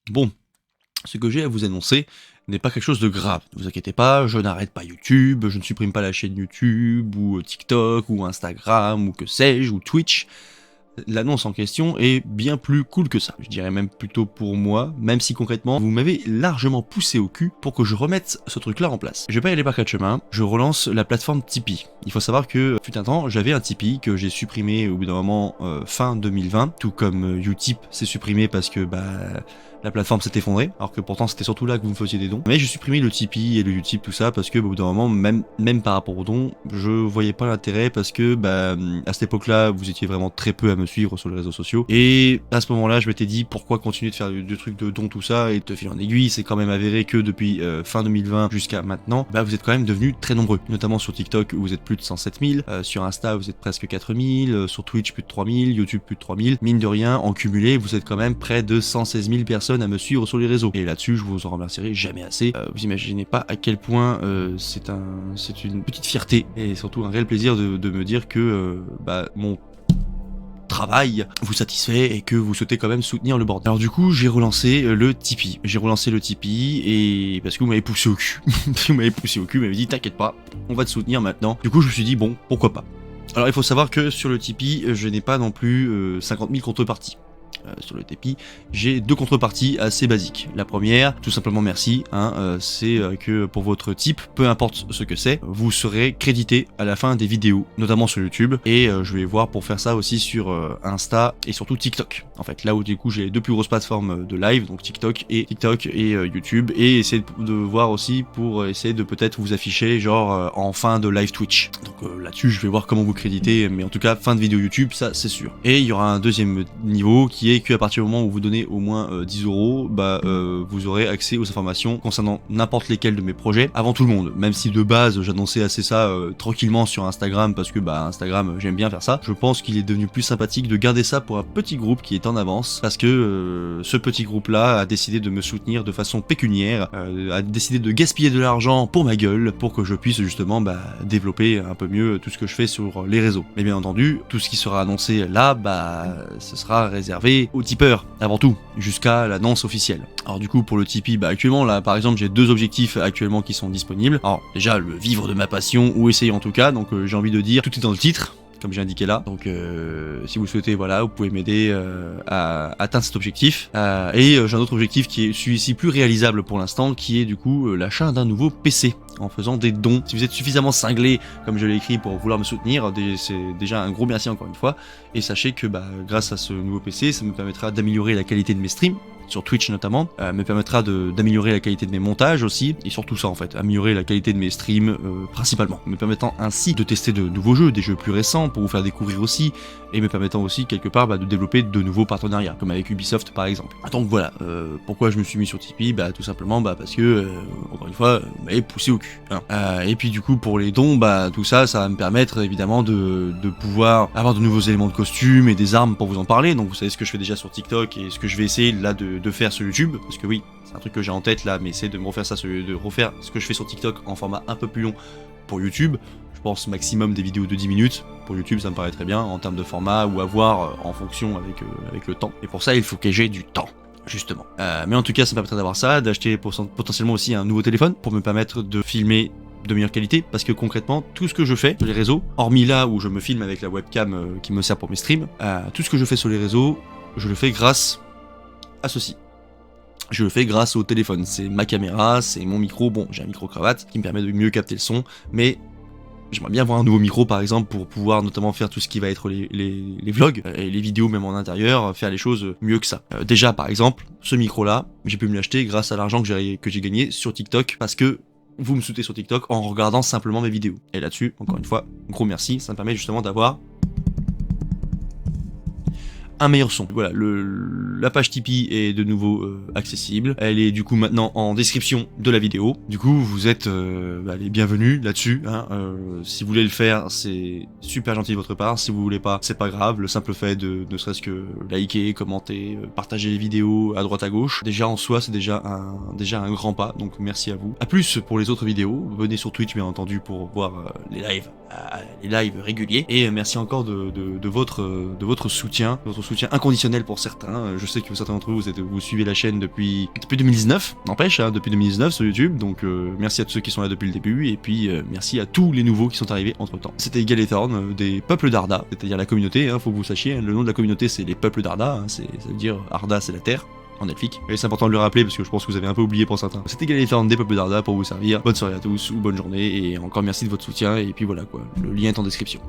Bon, ce que j'ai à vous annoncer n'est pas quelque chose de grave. Ne vous inquiétez pas, je n'arrête pas YouTube, je ne supprime pas la chaîne YouTube, ou TikTok, ou Instagram, ou que sais-je, ou Twitch. L'annonce en question est bien plus cool que ça, je dirais même plutôt pour moi, même si concrètement, vous m'avez largement poussé au cul pour que je remette ce truc-là en place. Je vais pas y aller par quatre chemins, je relance la plateforme Tipeee. Il faut savoir que, fut un temps, j'avais un Tipeee que j'ai supprimé au bout d'un moment fin 2020, tout comme Utip s'est supprimé parce que la plateforme s'est effondrée, alors que pourtant c'était surtout là que vous me faisiez des dons. Mais j'ai supprimé le Tipeee et le Utip, tout ça, parce que au bout d'un moment, même par rapport aux dons, je voyais pas l'intérêt parce que à cette époque-là, vous étiez vraiment très peu à me suivre sur les réseaux sociaux. Et à ce moment-là, je m'étais dit pourquoi continuer de faire des trucs de dons, tout ça, et de fil en aiguille, c'est quand même avéré que depuis fin 2020 jusqu'à maintenant, vous êtes quand même devenus très nombreux. Notamment sur TikTok où vous êtes plus de 107 000, sur Insta vous êtes presque 4 000, sur Twitch plus de 3 000, YouTube plus de 3 000. Mine de rien, en cumulé, vous êtes quand même près de 116 000 personnes à me suivre sur les réseaux. Et là-dessus, je vous en remercierai jamais assez. Vous imaginez pas à quel point c'est une petite fierté et surtout un réel plaisir de me dire que mon travail vous satisfait et que vous souhaitez quand même soutenir le bordel. Alors du coup, j'ai relancé le Tipeee. Et parce que vous m'avez poussé au cul. Vous m'avez poussé au cul, vous m'avez dit t'inquiète pas, on va te soutenir maintenant. Du coup, je me suis dit bon, pourquoi pas. Alors il faut savoir que sur le Tipeee, je n'ai pas non plus 50 000 contreparties. Sur le Tipeee, j'ai deux contreparties assez basiques. La première, tout simplement merci, c'est que pour votre type, peu importe ce que c'est, vous serez crédité à la fin des vidéos, notamment sur YouTube, et je vais voir pour faire ça aussi sur Insta et surtout TikTok. En fait, là où du coup j'ai les deux plus grosses plateformes de live, donc TikTok et YouTube, et essayer de voir aussi pour essayer de peut-être vous afficher genre en fin de live Twitch. Donc là-dessus, je vais voir comment vous créditer, mais en tout cas, fin de vidéo YouTube, ça c'est sûr. Et il y aura un deuxième niveau qui est qu'à partir du moment où vous donnez au moins 10 euros, vous aurez accès aux informations concernant n'importe lesquels de mes projets avant tout le monde. Même si de base j'annonçais assez ça tranquillement sur Instagram parce que Instagram j'aime bien faire ça. Je pense qu'il est devenu plus sympathique de garder ça pour un petit groupe qui est en avance parce que ce petit groupe là a décidé de me soutenir de façon pécuniaire, a décidé de gaspiller de l'argent pour ma gueule pour que je puisse justement développer un peu mieux tout ce que je fais sur les réseaux. Mais bien entendu, tout ce qui sera annoncé là, ce sera réservé aux tipeurs avant tout, jusqu'à l'annonce officielle. Alors du coup pour le Tipeee, actuellement là par exemple j'ai deux objectifs actuellement qui sont disponibles. Alors déjà le vivre de ma passion, ou essayer en tout cas, donc j'ai envie de dire, tout est dans le titre, comme j'ai indiqué là, donc si vous souhaitez voilà, vous pouvez m'aider à atteindre cet objectif. Et j'ai un autre objectif qui est celui-ci plus réalisable pour l'instant, qui est du coup l'achat d'un nouveau PC en faisant des dons. Si vous êtes suffisamment cinglé, comme je l'ai écrit, pour vouloir me soutenir, c'est déjà un gros merci encore une fois. Et sachez que grâce à ce nouveau PC, ça me permettra d'améliorer la qualité de mes streams, sur Twitch notamment, me permettra d'améliorer la qualité de mes montages aussi, et surtout ça en fait, améliorer la qualité de mes streams principalement, me permettant ainsi de tester de nouveaux jeux, des jeux plus récents, pour vous faire découvrir aussi, et me permettant aussi quelque part de développer de nouveaux partenariats, comme avec Ubisoft par exemple. Donc voilà, pourquoi je me suis mis sur Tipeee, tout simplement parce que, encore une fois, vous m'avez poussé au cul. Et puis du coup pour les dons, tout ça, ça va me permettre évidemment de pouvoir avoir de nouveaux éléments de costume et des armes pour vous en parler, donc vous savez ce que je fais déjà sur TikTok et ce que je vais essayer là de faire sur YouTube, parce que oui, c'est un truc que j'ai en tête là, mais c'est de me refaire ça, de refaire ce que je fais sur TikTok en format un peu plus long pour YouTube. Je pense maximum des vidéos de 10 minutes. Pour YouTube, ça me paraît très bien en termes de format, ou à voir en fonction avec le temps. Et pour ça, il faut que j'ai du temps, justement. Mais en tout cas, ça me permettrait d'avoir ça, d'acheter potentiellement aussi un nouveau téléphone pour me permettre de filmer de meilleure qualité, parce que concrètement, tout ce que je fais sur les réseaux, hormis là où je me filme avec la webcam qui me sert pour mes streams, tout ce que je fais sur les réseaux, je le fais grâce à ceci. Je le fais grâce au téléphone, c'est ma caméra, c'est mon micro, bon j'ai un micro cravate qui me permet de mieux capter le son, mais j'aimerais bien avoir un nouveau micro par exemple pour pouvoir notamment faire tout ce qui va être les vlogs, et les vidéos même en intérieur, faire les choses mieux que ça. Déjà par exemple, ce micro là, j'ai pu me l'acheter grâce à l'argent que j'ai gagné sur TikTok, parce que vous me soutenez sur TikTok en regardant simplement mes vidéos. Et là-dessus, encore une fois, gros merci, ça me permet justement d'avoir un meilleur son. Voilà, la page Tipeee est de nouveau accessible. Elle est du coup maintenant en description de la vidéo. Du coup, vous êtes les bienvenus là-dessus. Si vous voulez le faire, c'est super gentil de votre part. Si vous voulez pas, c'est pas grave. Le simple fait de ne serait-ce que liker, commenter, partager les vidéos à droite à gauche, déjà en soi, c'est déjà un grand pas. Donc merci à vous. A plus pour les autres vidéos. Venez sur Twitch bien entendu pour voir les lives les lives réguliers. Et merci encore de votre soutien inconditionnel pour certains. Je sais que certains d'entre vous suivez la chaîne depuis 2019, n'empêche, hein, depuis 2019 sur YouTube. Donc merci à tous ceux qui sont là depuis le début, et puis merci à tous les nouveaux qui sont arrivés entre temps. C'était Galethorn des Peuples d'Arda, c'est-à-dire la communauté, hein, faut que vous sachiez, hein, le nom de la communauté c'est les Peuples d'Arda, hein, ça veut dire Arda c'est la terre en elfique. Et c'est important de le rappeler parce que je pense que vous avez un peu oublié pour certains. C'était Galethorn des Peuples d'Arda pour vous servir. Bonne soirée à tous ou bonne journée, et encore merci de votre soutien, et puis voilà quoi, le lien est en description.